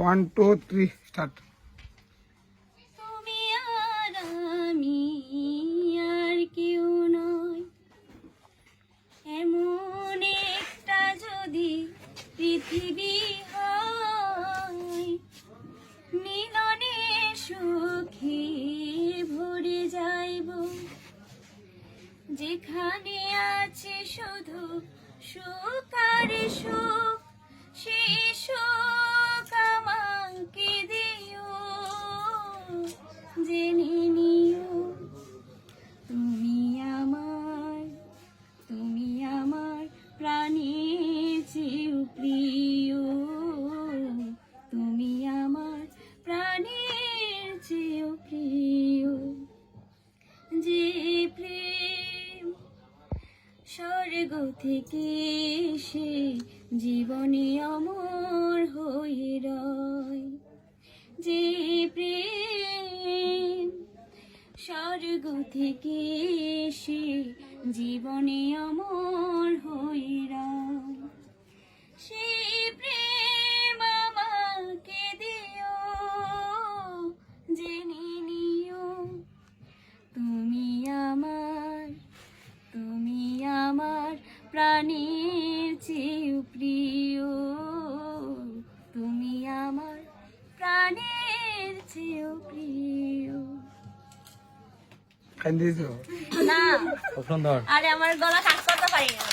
1 2 3 start. তুমি আর আমি আর কেউ নয়, এমন একটা যদি পৃথিবী হয়, মিলনে সুখে ভরে যাইব, যেখানে আছে শুধু সুখ আর সুখ, সেই সুখ আমাকে দিও, জেনে নিও তুমি আমার প্রাণের চেয়েও প্রিয়, তুমি আমার প্রাণের চেয়েও প্রিয়। যে প্রেম স্বর্গ থেকে এসে জীবনে অমর হয়ে রয়, যে প্রেম স্বর্গ থেকে এসে জীবনে অমর হয়ে রয়, সেই প্রেম আমাকে দিও, জেনে নিও তুমি আমার প্রাণের চেয়েও প্রিয়, তুমি আমার প্রাণের চেয়েও প্রিয়। কান্দিছো না সুন্দর। আরে আমার গলা কাজ করতে পারি না।